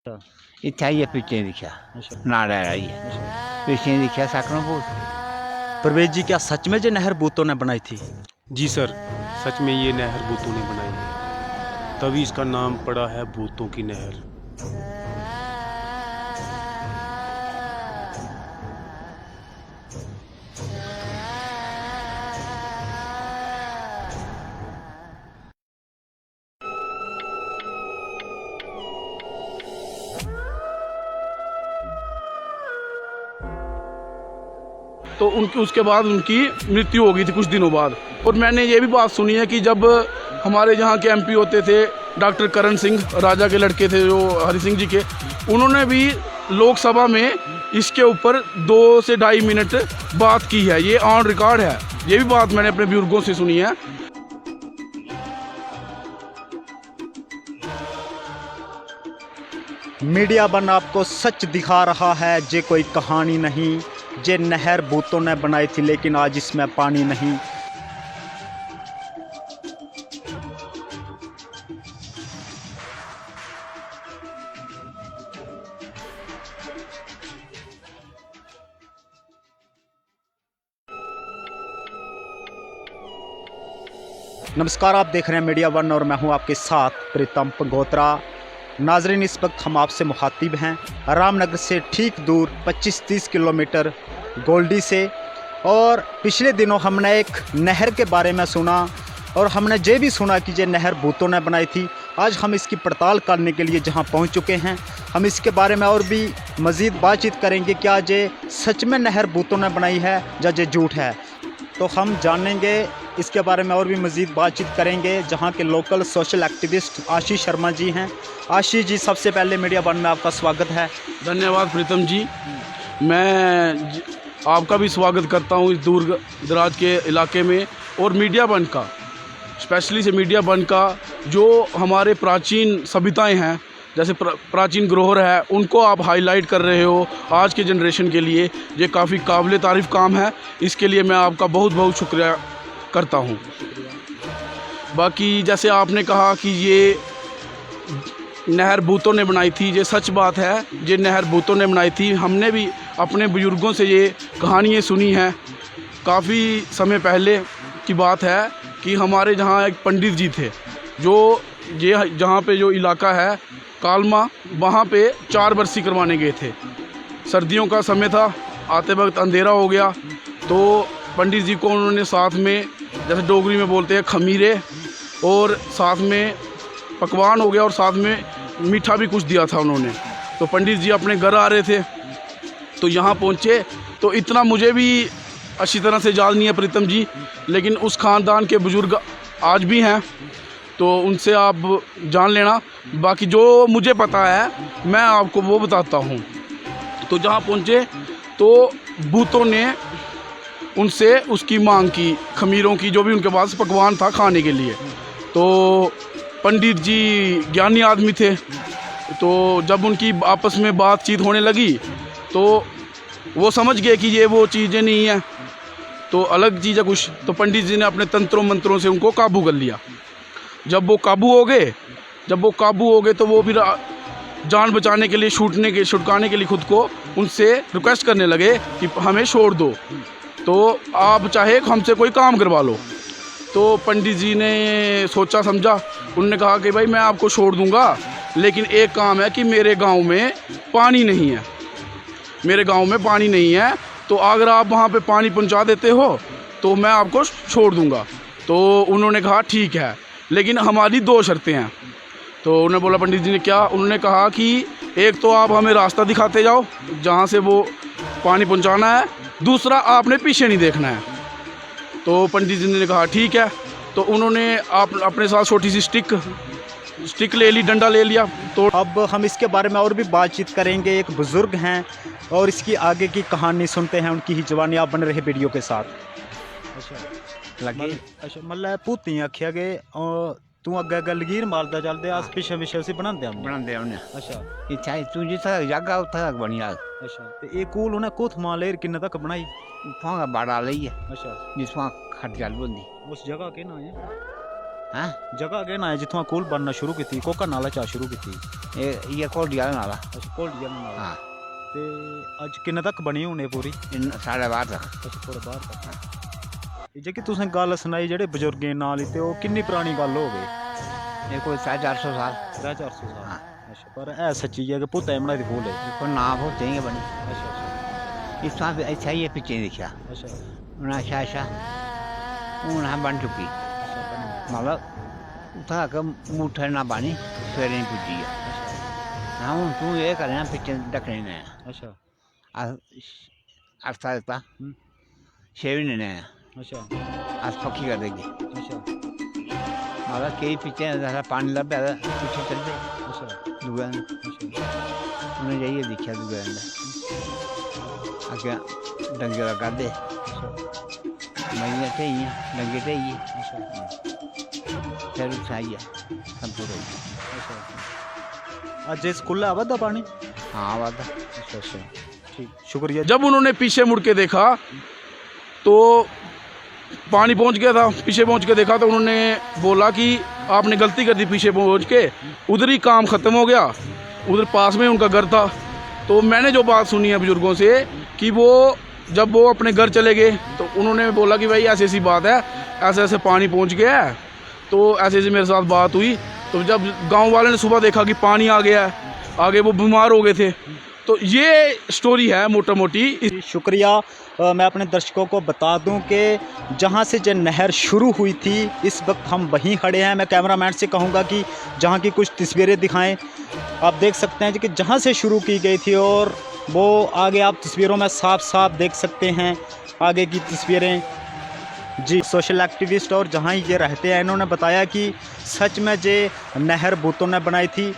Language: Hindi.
इत्थै आइयै पिच्छे दिक्खेआ नाड़ा आई पिच्छे दिक्खेआ सकना भूत। परवेज जी, क्या सच में ये नहर भूतों ने बनाई थी? जी सर, सच में ये नहर भूतों ने बनाई है, तभी इसका नाम पड़ा है भूतों की नहर। तो उसके बाद उनकी मृत्यु हो गई थी कुछ दिनों बाद। और मैंने ये भी बात सुनी है कि जब हमारे यहाँ के एमपी होते थे डॉक्टर करण सिंह, राजा के लड़के थे जो हरि सिंह जी के, उन्होंने भी लोकसभा में इसके ऊपर 2 से 2.5 मिनट बात की है। ये ऑन रिकॉर्ड है। ये भी बात मैंने अपने बुजुर्गों से सुनी है। मीडिया वन आपको सच दिखा रहा है, ये कोई कहानी नहीं। ये नहर भूतों ने बनाई थी, लेकिन आज इसमें पानी नहीं। नमस्कार, आप देख रहे हैं मीडिया वन और मैं हूं आपके साथ प्रीतम पंगोत्रा। नाजरीन, इस वक्त हम आपसे मुखातिब हैं रामनगर से ठीक दूर 25-30 किलोमीटर गोल्डी से। और पिछले दिनों हमने एक नहर के बारे में सुना और हमने ये भी सुना कि ये नहर भूतों ने बनाई थी। आज हम इसकी पड़ताल करने के लिए जहां पहुंच चुके हैं। हम इसके बारे में और भी मज़ीद बातचीत करेंगे, क्या ये सच में नहर भूतों ने बनाई है या ये झूठ है। तो हम जानेंगे इसके बारे में और भी मज़ीद बातचीत करेंगे। जहां के local social activist Ashish Sharma ji हैं। आशीष जी, सबसे पहले मीडिया वन में आपका स्वागत है। धन्यवाद प्रीतम जी। मैं आपका भी स्वागत करता हूँ इस दूर दराज के इलाके में, और मीडिया वन का, स्पेशली से मीडिया वन का, जो हमारे प्राचीन सभ्यताएं हैं, जैसे प्राचीन ग्रोहर है, उनको आप हाईलाइट कर रहे हो आज के जनरेशन के लिए। ये काफ़ी काबिल तारीफ़ काम है। इसके लिए मैं आपका बहुत बहुत शुक्रिया करता हूँ। बाकी जैसे आपने कहा कि ये नहर भूतों ने बनाई थी, ये सच बात है। ये नहर भूतों ने बनाई थी। हमने भी अपने बुजुर्गों से ये कहानियाँ सुनी हैं। काफ़ी समय पहले की बात है कि हमारे जहाँ एक पंडित जी थे, जो ये जहाँ पे जो इलाका है कालमा, वहाँ पे 4 बरसी करवाने गए थे। सर्दियों का समय था, आते वक्त अंधेरा हो गया, तो पंडित जी को उन्होंने साथ में, जैसे डोगरी में बोलते हैं, खमीरे और साथ में पकवान हो गया और साथ में मीठा भी कुछ दिया था उन्होंने। तो पंडित जी अपने घर आ रहे थे, तो यहाँ पहुँचे। तो इतना मुझे भी अच्छी तरह से याद नहीं है प्रीतम जी, लेकिन उस ख़ानदान के बुज़ुर्ग आज भी हैं, तो उनसे आप जान लेना। बाकी जो मुझे पता है मैं आपको वो बताता हूँ। तो जहाँ पहुँचे तो भूतों ने उनसे उसकी मांग की, खमीरों की, जो भी उनके पास पकवान था खाने के लिए। तो पंडित जी ज्ञानी आदमी थे, तो जब उनकी आपस में बातचीत होने लगी तो वो समझ गए कि ये वो चीज़ें नहीं हैं, तो अलग चीज़ है कुछ। तो पंडित जी ने अपने तंत्रों मंत्रों से उनको काबू कर लिया। जब वो काबू हो गए तो वो फिर जान बचाने के लिए, छुटकाने के लिए खुद को उनसे रिक्वेस्ट करने लगे कि हमें छोड़ दो, तो आप चाहे हमसे कोई काम करवा लो। तो पंडित जी ने सोचा समझा, उन्होंने कहा कि भाई मैं आपको छोड़ दूंगा, लेकिन एक काम है कि मेरे गांव में पानी नहीं है, तो अगर आप वहाँ पे पानी पहुँचा देते हो तो मैं आपको छोड़ दूंगा। तो उन्होंने कहा ठीक है, लेकिन हमारी 2 शर्तें हैं। तो उन्होंने बोला, पंडित जी ने क्या? उन्होंने कहा कि एक तो आप हमें रास्ता दिखाते जाओ जहाँ से वो पानी पहुँचाना है, दूसरा आपने पीछे नहीं देखना है। तो पंडित जी ने कहा ठीक है। तो उन्होंने अपने साथ छोटी सी स्टिक ले ली, डंडा ले लिया। तो अब हम इसके बारे में और भी बातचीत करेंगे। एक बुज़ुर्ग हैं और इसकी आगे की कहानी सुनते हैं उनकी ही ज़बानी। आप बने रहे वीडियो के साथ। अच्छा, मतलब भूती आखिया गए तू अगे लकीर मारदा चलदे, अस पिछे पिछे उसी बनांदे उन्हें अच्छा, इत्थै तू जित्थै जागा उत्थै तक बनी जाग। अच्छा, ते ये कूल उन्हें कुत्थ मां लेर किन्ने तक बनाई? उत्थुआं गै बाड़ा लेइयै अच्छा, जित्थुआं खड्ड चल पौंदी। उस जगह के नाम है? हाँ जगह अगे ना है जिथों कूल बनना शुरू की थी, कोका नाला चा शुरू की थी। ये कोडिया नाला। अच्छा कोल्डिया नाला। हाँ ते अज किन्ने तक बनी होने पूरी? 12.5 तक। अच्छा थोड़ा बाहर तक। जे कि तुसें गल सनाई जेह्ड़े बजुर्गें नाल ही, ते ओह किन्नी पुरानी गल हो गई? ये कोई 450 साल। 450 साल। हाँ। अच्छा पर है सच्ची है कि पुत्ता बनाई दी बोले? देखो नाम हो चाहिए बनी। अच्छा अच्छा इस तरह अच्छा ये पीछे दिखा अच्छा उन्हें अच्छा उन्हें बन चुकी मतलब उठा के मुठे ना बनी सवेरे नहीं पुजी है। हाँ हूँ तू ये करना पिछले दखने ने अच्छा अरसा देता 6 महीने ने अच्छा अस पक्की कर देगी अच्छा मतलब कई पीछे पानी लग पा पीछे चल जाए अच्छा दुआ अच्छा उन्हें जाइए दिखा दुआ अगे डंगे लगा दे मई ढेई डंगे ढेई फिर उठाइए सब पूरा आज स्कूल आवा पानी? हाँ बात अच्छा अच्छा ठीक शुक्रिया। जब उन्होंने पीछे मुड़ के देखा तो पानी पहुंच गया था। पीछे पहुंच के देखा तो उन्होंने बोला कि आपने गलती कर दी, पीछे पहुंच के उधर ही काम ख़त्म हो गया, उधर पास में उनका घर था। तो मैंने जो बात सुनी है बुज़ुर्गों से कि वो जब वो अपने घर चले गए तो उन्होंने बोला कि भाई ऐसी ऐसी बात है, ऐसे ऐसे पानी पहुंच गया है, तो ऐसे ऐसे मेरे साथ बात हुई। तो जब गांव वाले ने सुबह देखा कि पानी आ गया है, आगे वो बीमार हो गए थे। तो ये स्टोरी है मोटा मोटी। शुक्रिया। मैं अपने दर्शकों को बता दूं कि जहां से जो नहर शुरू हुई थी इस वक्त हम वहीं खड़े हैं। मैं कैमरामैन से कहूंगा कि जहां की कुछ तस्वीरें दिखाएं। आप देख सकते हैं कि जहां से शुरू की गई थी और वो आगे आप तस्वीरों में साफ साफ देख सकते हैं आगे की तस्वीरें। जी सोशल एक्टिविस्ट और जहाँ ये रहते हैं इन्होंने बताया कि सच में जे नहर भूतों ने बनाई थी।